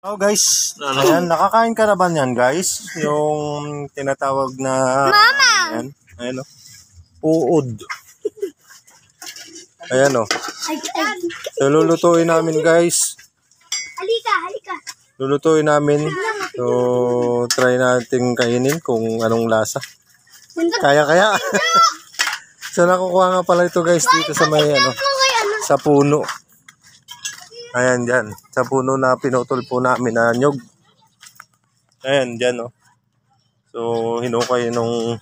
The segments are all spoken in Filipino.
Oh guys, ayan, nakakain ka na ba niyan guys? Yung tinatawag na Mama! Ayan, ayan o. Uod. Ayan o. So lulutuin namin guys. Halika. Lulutuin namin. So try natin kainin kung anong lasa. Kaya. So nakukuha nga pala ito guys dito sa may sa puno. Ayan dyan. Sa puno na pinutol po namin na nyog. Ayan dyan o. So hinukay nung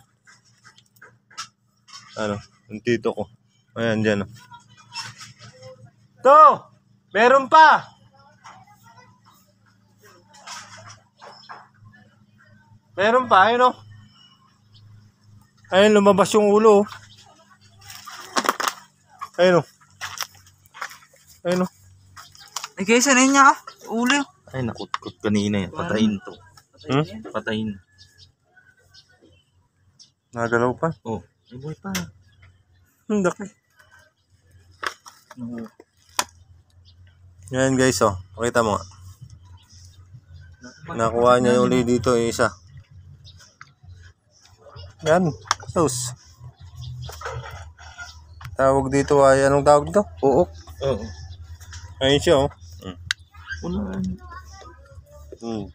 yung tito ko. Ayan dyan o. To! Meron pa! Meron pa, ayun o. Ayun, lumabas yung ulo o. Ayun o. Ayun o. Ay, kaysa na niya ulo. Ay, nakutkot kanina yan. Patayin to. Patayin. Nagalaw pa. Oh, ay buhay pa. Laki. Yan guys oh. Pakita mo nga. Nakuha niya yung uli dito yung isa. Yan. Sus. Tawag dito ay anong tawag dito? Uok. Oo. Ayun siya oh. Ulan.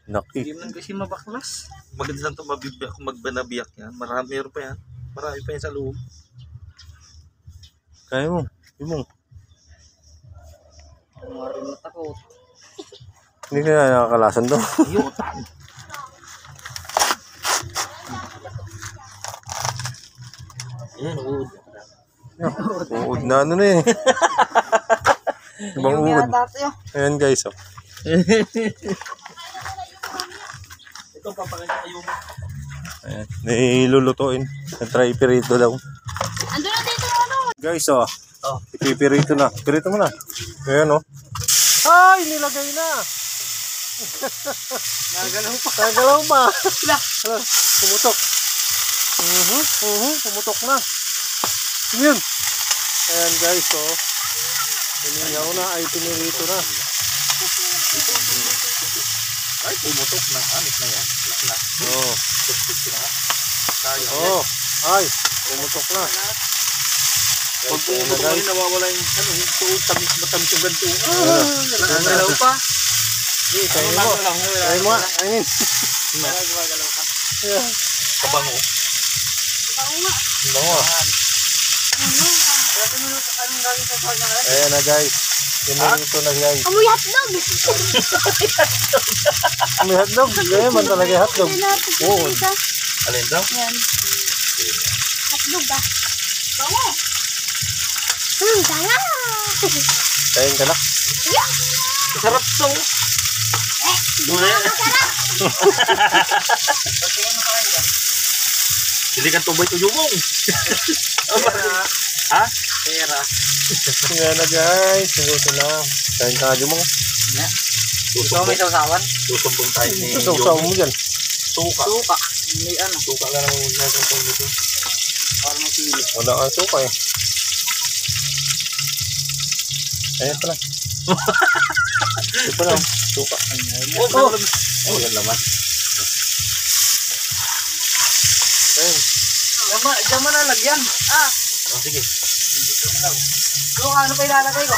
Laki. Hindi man kasi mabaklas. Maganda lang ito mabibiyak kung magbanabiyak yan. Marami pa yan. Marami pa yan sa loob. Kaya mo. Hindi mo. Maraming natakot. Hindi ka na nakakalasan to. Yutan. Ayan, uod. Uod na ano na eh. Ibang uod. Ayan guys oh. Ito papakita yung Ayan. Nilulutuin. Na-try pirito daw. Ando na dito Guys oh. Ipipirito na. Pirito mo na. Ayan oh. Ay! Nilagay na! Nagalaw pa. Pumutok. Pumutok na. Ano yun? Ayan guys oh. Piningaw na ay pinirito na. ay pumutok na. Anit na yan. Wala na. Oo. Sayang. Oo. Ay. Pumutok na. Pag pumutok na nawawala yung tamis matamis yung ganito. Nagalaw pa. Hindi, kainin mo. Kainin mo nga. Kainin. Nagalaw ka. Kabango. Bango. Ayan na guys. Pinirito na guys. Amoy hotdog. May hotdog. Ganyan man talaga yung hotdog. Oo. Alin daw? Yan. Hotdog ba? Bango. Tanga. Kain ka na. Sarap to. Hindi ka tubay tuyo mong. Ha? Pera. Ayan na guys. Sinuto na. Kain ka na mo. Ikaw may sausawan? Susumbong tayo ni Ito sa mo dyan. Suka. Suka. May ano. Suka lang ang nasusumbong dito. Parang may sili. Wala kang suka eh. Ayan pala. Ito pala. Suka. Oh, yan naman. Ayan. Diyan mo na lagyan. Oh, sige. Suka, ano pa ilalagay ko?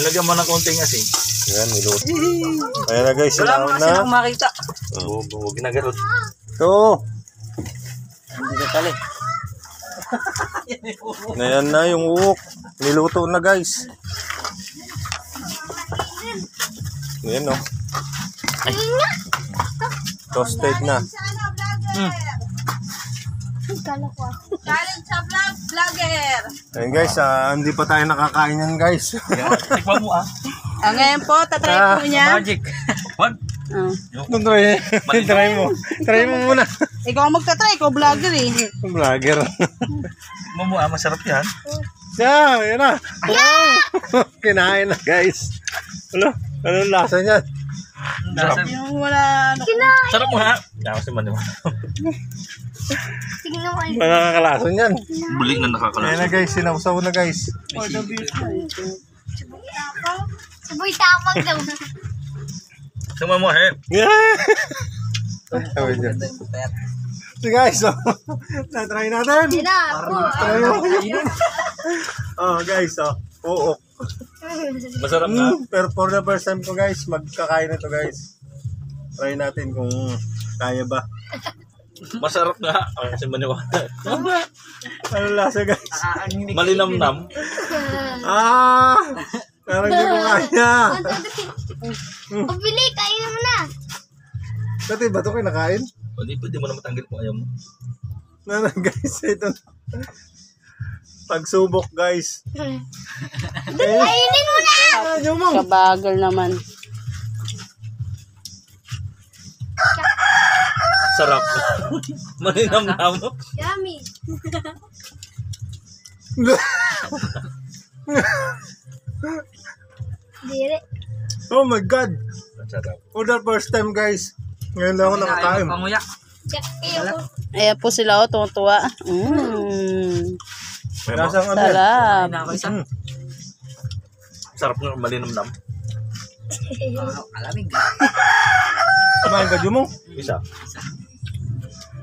Ilagyan mo ng konting asin. Ayan, niluto. Ayan na guys. Wala mo Sinaon kasi na. nang makita. Oo, huwag ginagarot. Ito. Hindi ka tali. Ayan na yung uok. Niluto na guys. Ayan o. Toasted na. Challenge sa vlogger. Ayan guys, hindi pa tayo nakakain yan guys. Tikman mo Ngayon po, tatry po niya. Magic. Wag. Try mo. Try mo muna. Ikaw ang magtatry, ikaw vlogger eh. Vlogger. Tikman mo masarap yan. Yan na. Wow. Kinain na guys. Anong lasa niyan? Sarap. Yung wala ano. Sarap mo ha. Kasi man naman. Tingnan mo. Wala nakakalasa niyan. Buli na Ayan nakakalasa. na guys, sinawsaw na guys. Suboy tapang daw. Sumamuhi. Yeah! Ganda yung putayat. So guys, so, na-try natin. Try mo. Oh guys, so, oo. Masarap na. Pero for the first time ko guys, magkakain na to guys. Try natin kung kaya ba. Masarap nga. Kasi maniwala. Ano lasa guys? Malinamnam. Parang hindi ko kaya. Pabili, kain mo na. Dati ba ito kinakain? Pwede mo na matanggal kung ayaw mo. Guys, ito. Pagsubok guys. Kainin mo na. Kabagal naman. Sarap. Malinamnam. Yummy. Dire. Oh my God. Sarap. For the first time guys. Ngayon lang ako nakakain. Panguya. Check kayo. Ayan po sila, oh, tuwa. Lasang ano yan? Sarap. Na ako isa. Sarap nga malinamnam. Alamig. Kumain ka Jumong? Isa.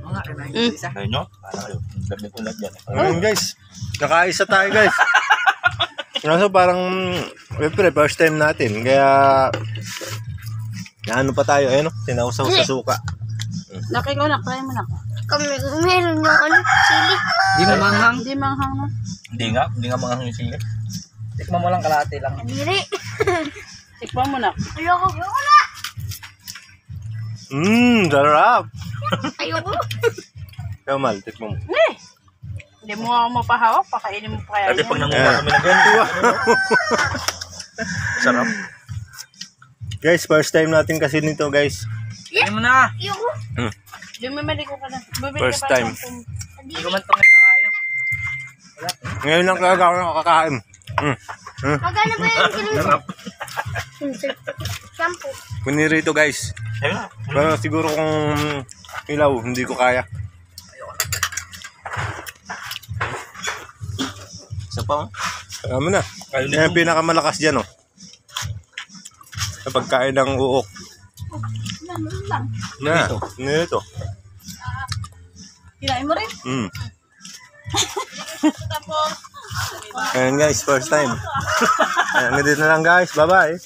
Oo nga, remind ko isa. Ngayon nyo? Para kayo. Lamig ulat dyan. Ayun guys. Nakaisa tayo guys. Kaso parang siyempre first time natin. Kaya ano pa tayo, ayun, sinausaw sa suka. Laki ko na, try mo na. Meron yung ano, chili. Di mo manghang. Hindi manghang na. Hindi nga mga hangin Tikman mo lang kalahati lang. Dire. Tikman mo na. Ayoko. Ayoko na. Sarap. Ayoko. Kaya mal, tikmo mo. Hindi mo ako mapahawak, pakainin mo pa kaya Dati yan. pag nanguha kami ng ganito. Sarap. Guys, first time natin kasi nito guys. Hindi mo na. Ayoko. Bumimili ko ka na. Bumili First ka pa time. ng- Hindi ko man itong nakakain. Ngayon lang talaga ako nakakain. Magkano ba yung kilim? Shampoo. Pinirito guys. Ayun na. Pero siguro kung ilaw, hindi ko kaya. Isa pa oh. Kaya mo na. Ayun Yan ang pinakamalakas dyan, oh. Sa pagkain ng uok. Na, nito. Kinain mo rin? Ayan guys, first time. Ayan, dito na lang guys. Bye-bye.